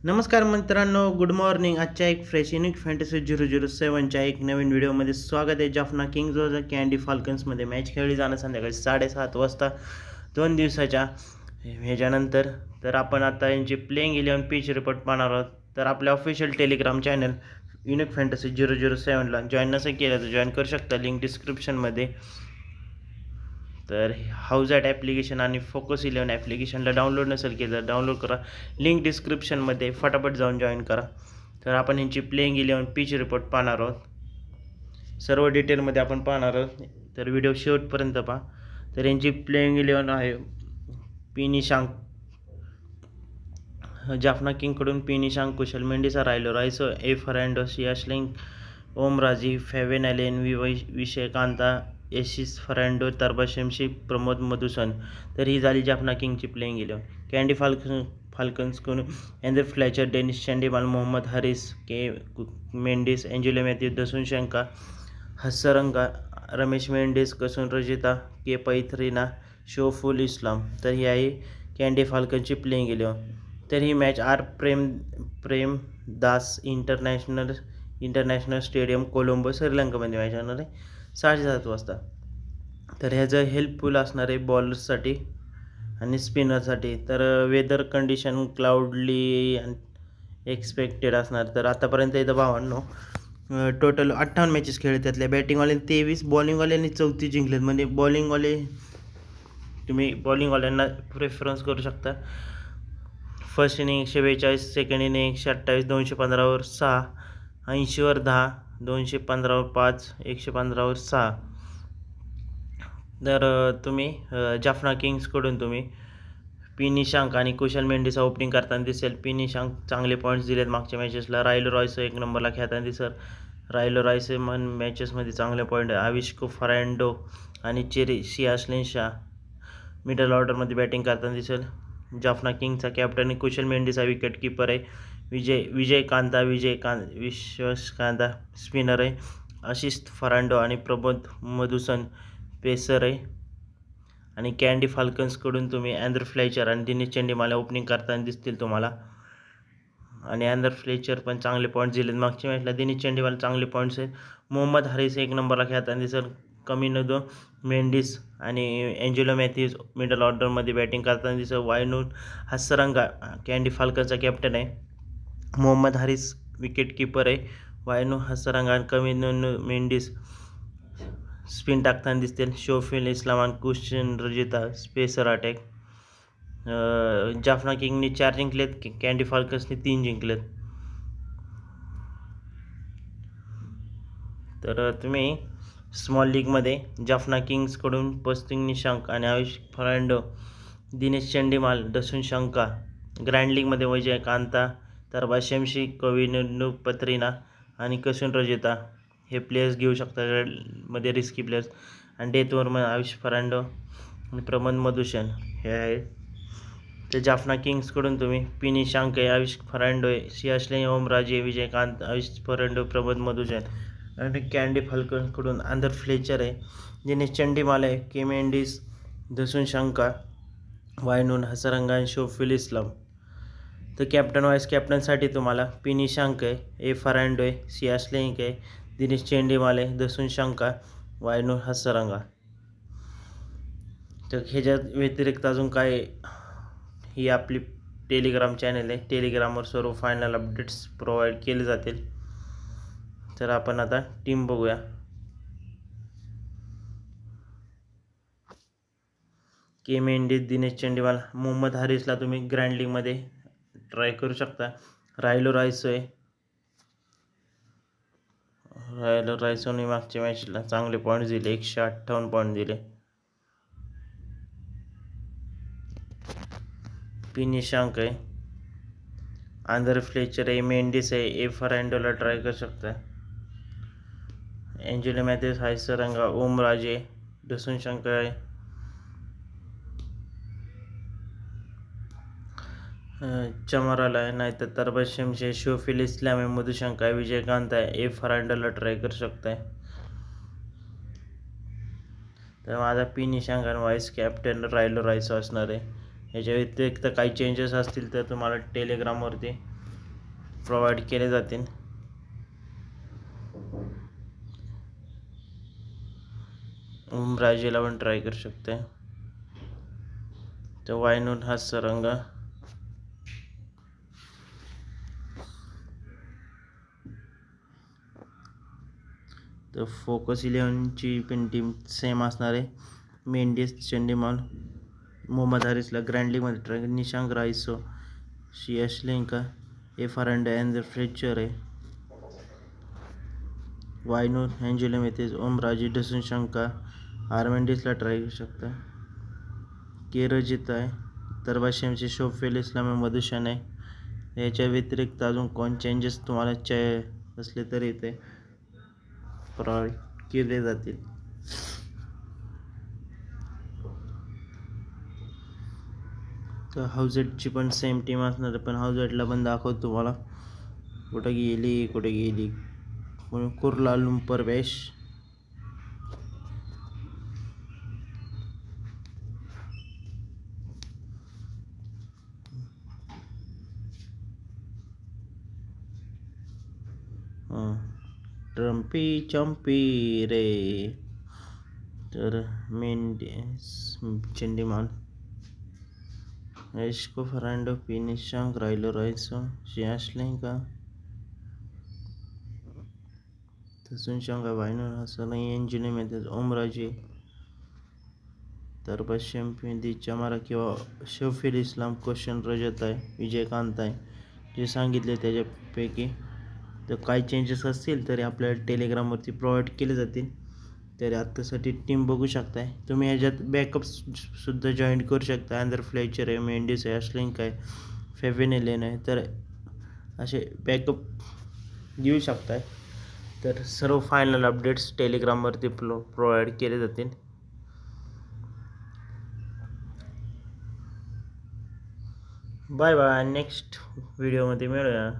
नमस्कार मित्रांनो, good morning. आजच्या एक फ्रेश युनिक फॅन्टसी 007च्या एक नवीन व्हिडिओमध्ये स्वागत आहे. जाफना किंग्ज व कॅन्डी फाल्कन्समध्ये मॅच खेळली जाणं संध्याकाळी 7:30 वाजता 2 दिवसाच्या ह्याच्यानंतर. तर आपण आता यांची प्लेइंग 11 पिच रिपोर्ट पाहणार आहोत. तर आपल्या official Telegram channel unique fantasy 007ला जॉईन नसेल केलं तर जॉईन करू शकता, लिंक डिस्क्रिप्शनमध्ये. तर हाऊस ॲट ॲप्लिकेशन आणि फोकस 11 ॲप्लिकेशनला डाउनलोड नसेल केलं तर डाउनलोड करा, लिंक डिस्क्रिप्शनमध्ये. फटाफट जाऊन जॉईन करा. तर आपण यांची प्लेइंग 11 पिच रिपोर्ट पाहणार आहोत, सर्व डिटेलमध्ये आपण पाहणार आहोत. तर व्हिडिओ शेवटपर्यंत पहा. तर यांची प्लेइंग 11 आहे. पी निशांक, जाफना किंगकडून पी निशांक, कुशल मेंडिसा, रायलो रायसो, ए फर्नांडो, सियाश्लिंग, ओम राजी, Fabian Allen, Viyaskanth, Asitha Fernando, तरबाशेमशी, प्रमोद मधुसन. तर ही झाली जाफना किंगची प्लेइंग 11. कॅन्डी फाल्कन्सकडून अँड्रे फ्लेचर, डेनिस चंडीमाल, मोहम्मद हारिस, के मेंडिस, एंजेलो मॅथ्यू, दसुन शंका, हस्सरंगा, रमेश मेंडिस, कसून रजिता, के पैथरीना, शोफुल इस्लाम. तर ही आहे कॅन्डी फाल्कनची प्लेइंग 11. तर ही match Premadasa international stadium, Colombo, श्रीलंकामध्ये मॅच होणार आहे 7:30 वाजता. तर ह्याचं हेल्पफुल असणार आहे बॉलर्ससाठी आणि स्पिनरसाठी. तर वेदर कंडिशन क्लाउडली एक्सपेक्टेड असणार. तर आतापर्यंत इथं भावांनो टोटल 58 मॅचेस खेळले, त्यातल्या बॅटिंगवाल्यांनी 23, बॉलिंगवाल्यांनी 34 जिंकलेत. म्हणजे तुम्ही बॉलिंगवाल्यांना प्रेफरन्स करू शकता. First inning 142, second inning 128, 215वर 6, 80वर 10, 215वर 5, 115वर 6. तर तुम्ही जाफना किंग्सकडून तुम्ही पी निशांक आणि कुशल मेंडिसा ओपनिंग करताना दिसेल. पी निशांक चांगले पॉईंट्स दिलेत मागच्या मॅचेसला. रायलो रॉयसो एक नंबरला खेळताना दिसेल. रायलो रॉयसो मॅचेसमध्ये चांगले पॉईंट. आविष्को फर्नांडो आणि सियाश्लिन शाह मिडल ऑर्डरमध्ये बॅटिंग करताना दिसेल. जाफना किंगचा कॅप्टन कुशल मेंडिसा विकेट कीपर आहे. विश्वकांता स्पिनर आहे. आशिष फर्नांडो आणि प्रमोद मधुसन पेसर आहे. आणि कॅन्डी फाल्कन्सकडून तुम्ही अँड्रे फ्लेचर आणि दिनेश चंडीमाला ओपनिंग करताना दिसतील तुम्हाला. आणि अँड्रे फ्लेचर पण चांगले पॉईंट्स दिलेत मागच्या मॅचला. दिनेश चंडीमाला चांगले पॉईंट्स आहेत. मोहम्मद हारिस एक नंबरला खेळताना दिसेल. कमिनोदो मेंडिस आणि एंजेलो मॅथ्यूज मिडल ऑर्डरमध्ये बॅटिंग करताना दिसेल. वायनू हस्सरंगा कॅन्डी फाल्कनचा कॅप्टन आहे. मोहम्मद हारिस विकेट कीपर आहे. वायनू हस्सरंगा आणि कमिनोदो मेंडिस स्पिन टाकताना दिसतील. शोफिल इस्लाम आणि कुशन रजिता स्पेसर अटॅक. जाफना किंगने 4 जिंकलेत, कॅन्डी फाल्कन्सने 3 जिंकलेत. तर तुम्ही स्मॉल लीगमध्ये जाफना किंग्सकडून पस्तिंग निशांक आणि आयुष फर्नांडो, दिनेश चंडीमाल, दसुन शंका. ग्रँड लीगमध्ये विजय कांता, तरबाशेमशी, कविनू पत्रिना आणि कसून रजिता हे प्लेयर्स घेऊ शकता मध्ये रिस्की प्लेयर्स. आणि डेथवरमध्ये आयुष फर्नांडो आणि प्रमोद मधुसन हे आहेत. तर जाफना किंग्सकडून तुम्ही पी निशांक आहे, आयुष फर्नांडो आहे, सियाश्लिन, ओम राजे, विजयकांत, आयुष फर्नांडो, प्रमोद मधुसन. आणि कॅन्डी फाल्कन्सकडून अँड्रे फ्लेचर आहे, दिनेश चंडीमाल आहे, के मेंडिस, दसुन शंका, वायनून हसरंगा आणि शोफिल इस्लाम. तर कॅप्टन वाईस कॅप्टनसाठी तुम्हाला पी निशांक आहे, ए फर्नांडो आहे, सियाश्लिन आहे, दिनेश चंडीमाल आहे, दसुन शंका, वायनू हसरंगा. तर ह्याच्यात व्यतिरिक्त अजून काय, ही आपली टेलिग्राम चॅनल आहे. टेलिग्रामवर सर्व फायनल अपडेट्स प्रोव्हाइड केले जातील. तर आपण आता टीम बघूया. के मेंडिस, दिनेश चंडीमाल, मोहम्मद हारिसला तुम्ही ग्रँड लीगमध्ये ट्राय करू शकता. रायलो रायसोने मागच्या मॅचला चांगले पॉईंट्स दिले, 158 पॉईंट दिले. पी निशांक आहे, अँड्रे फ्लेचर आहे, मेंडिस आहे, ए फर्नांडोला ट्राय करू शकता. एंजेलो मॅथ्यूज, हस्सरंगा, ओम राजे, दसुन शंकर आहे, चमराला आहे, नाहीतर तरबाशेमशे, शोफिल इस्लाम आहे, मधुशंका आहे, विजयकांत आहे, ए फर्नांडोला ट्राय करू शकताय. तर माझा पी निशांक आणि व्हाईस कॅप्टन रायलो रायसो असणार आहे. याच्या व्यतिरिक्त काही चेंजेस असतील तर तुम्हाला टेलिग्रामवरती प्रोव्हाइड केले जातील. ओमराजेला पण ट्राय करू शकते. तर वायनूर हा रंग, तर फोकस 11ची पण टीम सेम असणार आहे. मेंडिस, चंडीमाल, मोहम्मद हारिसला ग्रँड लीगमध्ये ट्राय, निशांक रायसो, शियाशलेंका, एफारंड अँड फ्लेचर आहे. वायनूर, अँजेलो मेथेज, ओमराजे, डसन शंका, आर्मेंडिसला ट्राय करू शकता. केरजित आहे, तरबाशेमचे शोफेल इस्लाम, मधुशन आहे. याच्या व्यतिरिक्त अजून कोण चेंजेस तुम्हाला असले तरी ते प्रोव्हाइड केले जातील. तर हाऊजेटची पण सेम टीम असणार आहे, पण हाऊजेटला पण दाखवतो तुम्हाला कुठे गेली. कुर्ला लुंपर वेश, ट्रम्पी चंपी रे. तर मेंडिस, चंडीमाल, एश्को फर्नांडो, पी निशांक, रायलो रायसो, शियाशलेंका, तसून शंका, वायनूर हसन, एंजिनो मेथेज, ओमराजे, तर पश्चिम चमारा किंवा शोफिल इस्लाम, क्वेश्चन रजत आहे, विजयकांत आहे. जे सांगितले त्याच्यापैकी तर काही चेंजेस असतील तरी आपल्याला टेलिग्रामवरती प्रोव्हाइड केले जातील. तर आत्तासाठी टीम बघू शकताय तुम्ही. ह्याच्यात बॅकअप सुद्धा जॉईन करू शकता. अँडर फ्लेचर आहे, मेंडिस आहे, अश्लिंक आहे, फेव्हिनेलेन आहे. तर असे बॅकअप घेऊ शकताय. तर सर्व फायनल अपडेट्स टेलिग्रामवरती प्रोव्हाइड केले जातील. Bye bye. नेक्स्ट व्हिडिओमध्ये मिळूया.